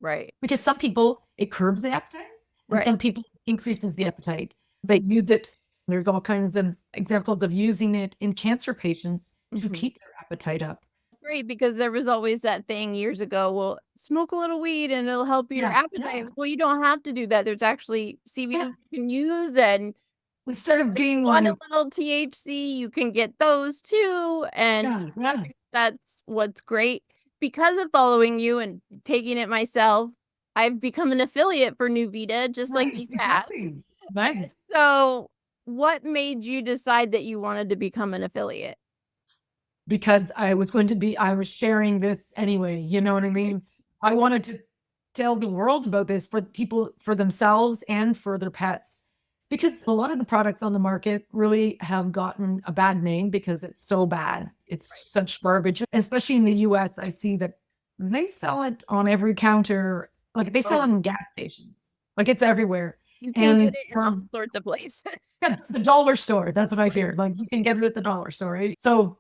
Right. Because some people, it curbs the appetite. And some people increases the appetite. They use it There's all kinds of examples of using it in cancer patients to keep their appetite up. Great, because there was always that thing years ago, well, smoke a little weed and it'll help your Yeah, appetite. Well, you don't have to do that. There's actually CBD yeah. you can use, and Instead of if you being want a like, little THC, you can get those too. And yeah, I yeah, think that's what's great. Because of following you and taking it myself, I've become an affiliate for New Vita, just like you nice, have. exactly, nice. So, what made you decide that you wanted to become an affiliate? Because I was sharing this anyway, you know what I mean? I wanted to tell the world about this for people, for themselves and for their pets. Because a lot of the products on the market really have gotten a bad name because it's so bad. It's such garbage. Especially in the US, I see that they sell it on every counter. Like they sell it in gas stations. Like it's everywhere. You can get And it in all sorts of places. yeah, it's the dollar store. That's what I hear. Like you can get it at the dollar store, right? So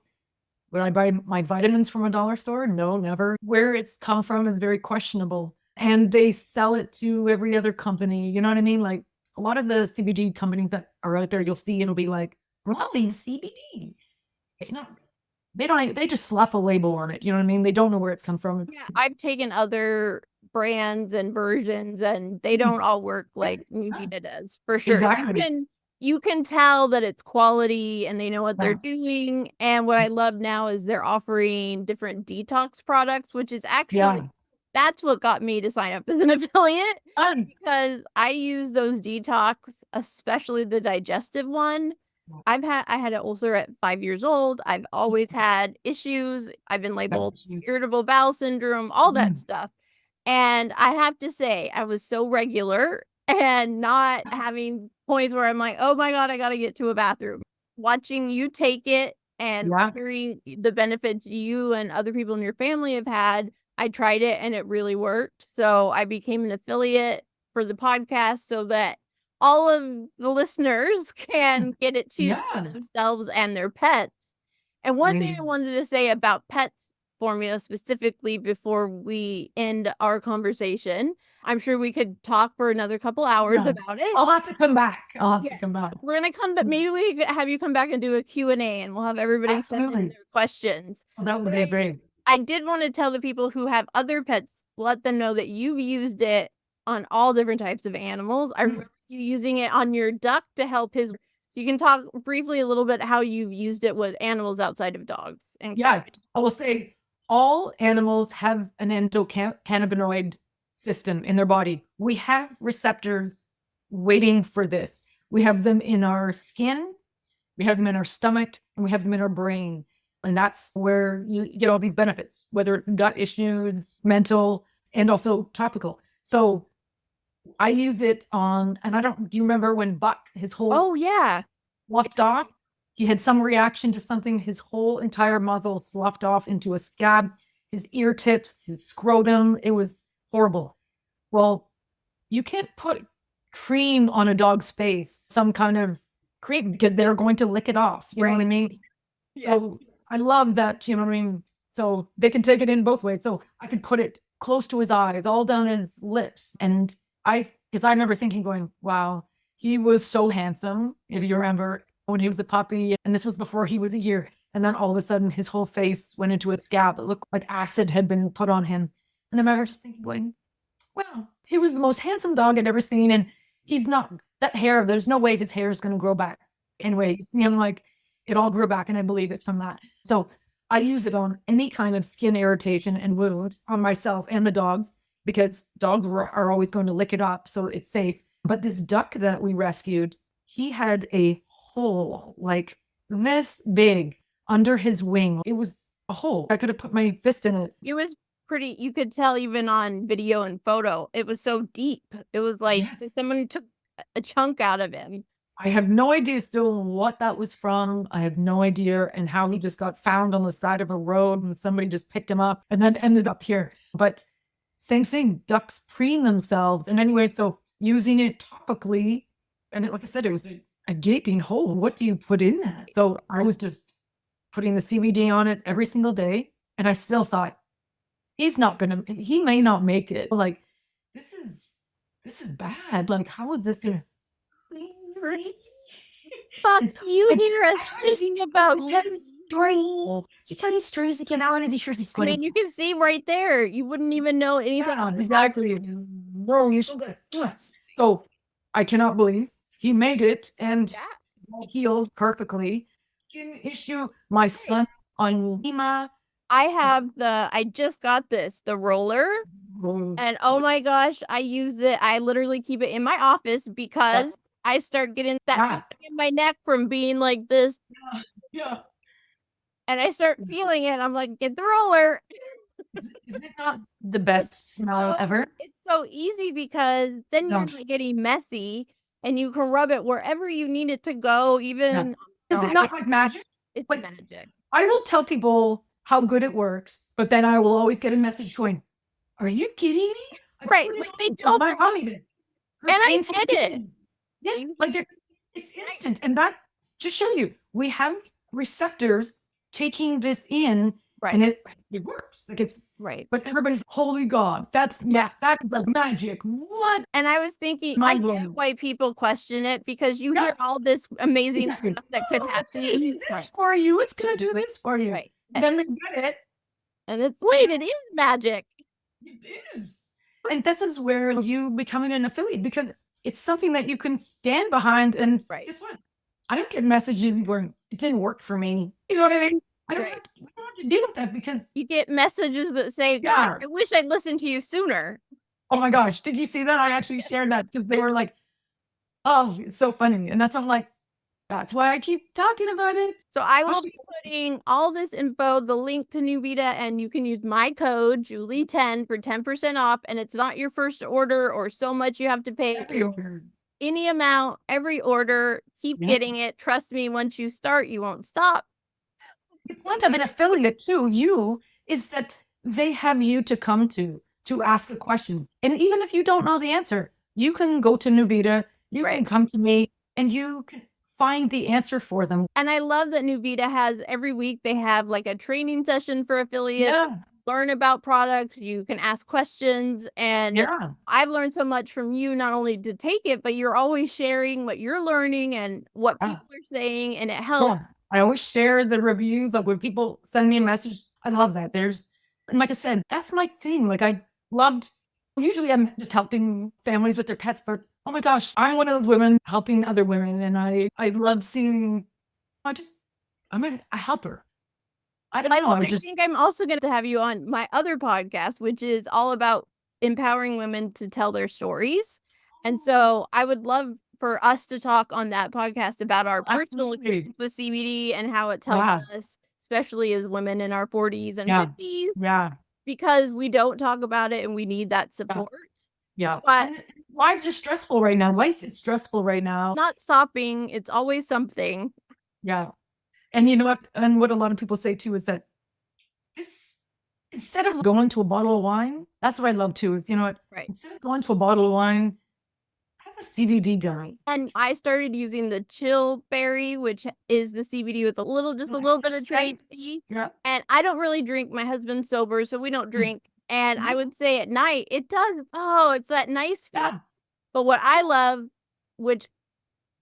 would I buy my vitamins from a dollar store? No, never. Where it's come from is very questionable. And they sell it to every other company. You know what I mean? Like a lot of the CBD companies that are out there, you'll see it'll be like, Raleigh CBD. It's not, they just slap a label on it. You know what I mean? They don't know where it's come from. Yeah, I've taken other brands and versions, and they Mm, don't all work yeah, like yeah, Nuvita does, for sure. exactly. You can tell that it's quality and they know what they're Yeah. doing. And what I love now is they're offering different detox products, which is actually Yeah. that's what got me to sign up as an affiliate, Tons. because I use those detox, especially the digestive one. I had an ulcer at 5 years old. I've always had issues. I've been labeled irritable bowel syndrome, all that Mm, stuff. And I have to say, I was so regular and not having points where I'm like, oh my God, I got to get to a bathroom. Watching you take it and yeah. hearing the benefits you and other people in your family have had, I tried it and it really worked. So I became an affiliate for the podcast so that all of the listeners can get it too for Yeah. themselves and their pets. And one thing I Mm, wanted to say about pets formula specifically before we end our conversation, I'm sure we could talk for another couple hours yeah. about it. I'll have to come back. I'll have to Yes. come back. We're gonna come back. Maybe we could have you come back and do a Q&A, and we'll have everybody send in Absolutely. their questions. Oh, that would But be great. I did want to tell the people who have other pets, let them know that you've used it on all different types of animals. I Mm. remember you using it on your duck to help his. You can talk briefly a little bit how you've used it with animals outside of dogs and Yeah, cats. I will say all animals have an endocannabinoid system in their body. We have receptors waiting for this. We have them in our skin, we have them in our stomach, and we have them in our brain. And that's where you get all these benefits, whether it's gut issues, mental, and also topical. So I use it on, and I don't, do you remember when Buck, his whole Oh yeah. sloughed off? He had some reaction to something, his whole entire muzzle sloughed off into a scab, his ear tips, his scrotum. It was horrible. Well, you can't put cream on a dog's face, some kind of cream, because they're going to lick it off. You know what I Right. mean? Yeah. So I love that, you know what I mean? So they can take it in both ways. So I could put it close to his eyes, all down his lips. And because I remember thinking, going, wow, he was so handsome. If you remember when he was a puppy, and this was before he was a year. And then all of a sudden, his whole face went into a scab. It looked like acid had been put on him. And I remember just thinking, going, wow, he was the most handsome dog I'd ever seen. And he's not, that hair, there's no way his hair is going to grow back. Anyway, you see him like, it all grew back, and I believe it's from that. So I use it on any kind of skin irritation and wound on myself and the dogs, because dogs are always going to lick it up, so it's safe. But this duck that we rescued, he had a hole like this big under his wing. It was a hole. I could have put my fist in it. It was pretty, you could tell even on video and photo, it was so deep. It was like Yes. someone took a chunk out of him. I have no idea still what that was from. I have no idea, and how he just got found on the side of a road and somebody just picked him up and then ended up here. But same thing, ducks preen themselves. And anyway, so using it topically, and like I said, it was a gaping hole. What do you put in that? So I was just putting the CBD on it every single day. And I still thought, he may not make it. Like, this is bad. Like, how is this gonna fuck Says, you "I hear us heard this thinking about tell you story. You tell you stories again. I want to hear this I mean, you can see right there. You wouldn't even know anything. Yeah, exactly. No, you're so good. So I cannot believe he made it and Yeah. healed perfectly. Skin issue. My son on Lima. I just got the roller. And oh my gosh, I use it. I literally keep it in my office because I start getting that Yeah, in my neck from being like this. yeah. And I start feeling it. I'm like, get the roller. Is it not the best smell ever? It's so easy because then No. you're not getting messy and you can rub it wherever you need it to go. Even Is it not like magic? it's Like, magic. I will tell people how good it works, but then I will always get a message going, "Are you kidding me? I Right. put it Like they on don't my body." Her and I painful get it. kids. Yeah, like it's instant. And that just shows you we have receptors taking this in Right. and it works. Like it's Right. but everybody's holy God. That's that is like magic. What? And I was thinking, I Mind get blowing. why people question it because you Yeah. hear all this amazing Exactly. stuff that could Oh, it's happen. gonna do this for you. It's gonna do this for you. Right. Then they get it. And it's wait, it is magic. It is. And this is where you becoming an affiliate because it's something that you can stand behind. And Right. guess what? I don't get messages where it didn't work for me. You know what I mean? I don't, Right. we don't have to deal with that because, You get messages that say, yeah. God, I wish I'd listened to you sooner. Oh my gosh. Did you see that? I actually shared that because they were like, oh, it's so funny. And that's, I'm like, that's why I keep talking about it. So I will be putting all this info, the link to Nuvita, and you can use my code Julie10 for 10% off. And it's not your first order or so much you have to pay. Any amount, every order, keep getting it. Trust me, once you start, you won't stop. The point of an affiliate to you is that they have you to come to ask a question. And even if you don't know the answer, you can go to Nuvita, you can come to me, and you can find the answer for them. And I love that Nuvita has every week they have like a training session for affiliates. Yeah. Learn about products, you can ask questions, and I've learned so much from you, not only to take it, but you're always sharing what you're learning and what people are saying, and it helps. I always share the reviews. Like when people send me a message, I love that. And like I said, that's my thing. Like I loved, usually I'm just helping families with their pets, but oh my gosh, I'm one of those women helping other women. And I love seeing, I'm a helper. I don't know. I think I'm also going to have you on my other podcast, which is all about empowering women to tell their stories. And so I would love for us to talk on that podcast about our personal experience with CBD and how it's helped us, especially as women in our 40s and 50s. Yeah. Because we don't talk about it and we need that support. Yeah. But lives are stressful right now. Life is stressful right now. Not stopping. It's always something. Yeah. And you know what? And what a lot of people say too is that this, instead of going to a bottle of wine, that's what I love too, is you know what? Right. Instead of going to a bottle of wine, have a CBD guy. And I started using the chill berry, which is the CBD with a little bit of THC. Yeah. And I don't really drink. My husband's sober, so we don't drink. And I would say at night, it does. Oh, it's that nice feel. But what I love, which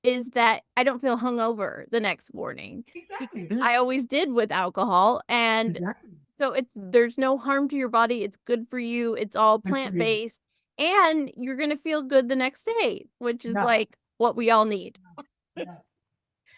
is that I don't feel hungover the next morning. Exactly. I always did with alcohol. And so there's no harm to your body. It's good for you. It's all plant-based. And you're going to feel good the next day, which is like what we all need.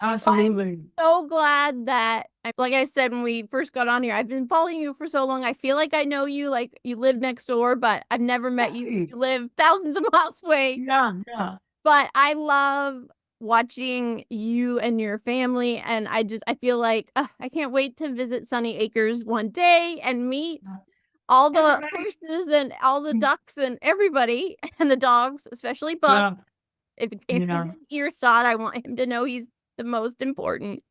Absolutely. I'm so glad that, like I said, when we first got on here, I've been following you for so long. I feel like I know you, like you live next door, but I've never met you. You live thousands of miles away. Yeah. But I love watching you and your family. And I feel like I can't wait to visit Sunny Acres one day and meet all the horses and all the ducks and everybody and the dogs, especially Buck. If he's in earshot, I want him to know he's the most important.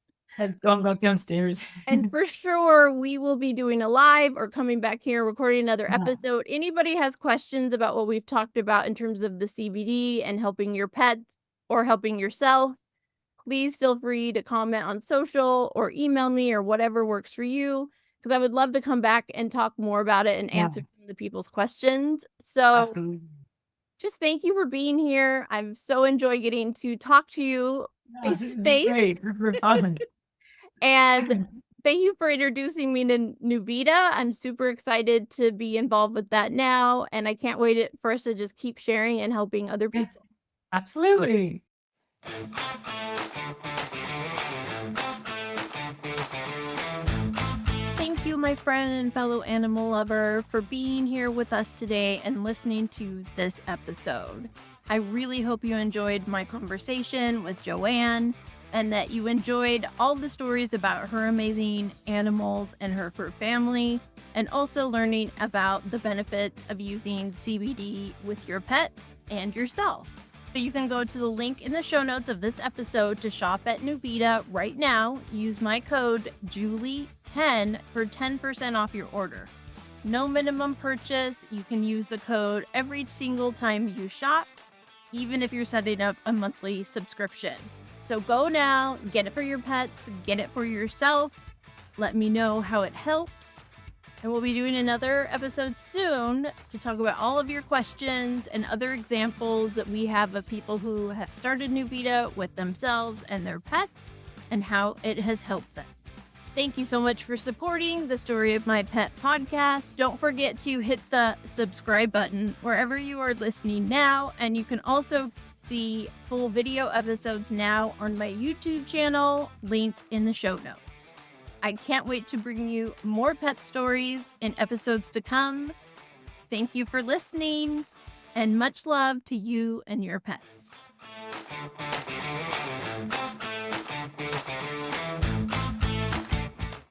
Going back downstairs. And for sure, we will be doing a live or coming back here, recording another episode. Anybody has questions about what we've talked about in terms of the CBD and helping your pets or helping yourself, please feel free to comment on social or email me or whatever works for you, because I would love to come back and talk more about it and answer some of the people's questions. So just thank you for being here. I'm so enjoy getting to talk to you Yeah, face this to is face. great. We're fun. And thank you for introducing me to Nuvita. I'm super excited to be involved with that now. And I can't wait for us to just keep sharing and helping other Yeah, people. absolutely. Thank you, my friend and fellow animal lover, for being here with us today and listening to this episode. I really hope you enjoyed my conversation with Joanne and that you enjoyed all the stories about her amazing animals and her fur family, and also learning about the benefits of using CBD with your pets and yourself. So you can go to the link in the show notes of this episode to shop at Nuvita right now. Use my code Julie10 for 10% off your order. No minimum purchase. You can use the code every single time you shop, even if you're setting up a monthly subscription. So go now, get it for your pets, get it for yourself. Let me know how it helps. And we'll be doing another episode soon to talk about all of your questions and other examples that we have of people who have started Nuvita with themselves and their pets and how it has helped them. Thank you so much for supporting the Story of My Pet podcast. Don't forget to hit the subscribe button wherever you are listening now. And you can also see full video episodes now on my YouTube channel, linked in the show notes. I can't wait to bring you more pet stories in episodes to come. Thank you for listening, and much love to you and your pets.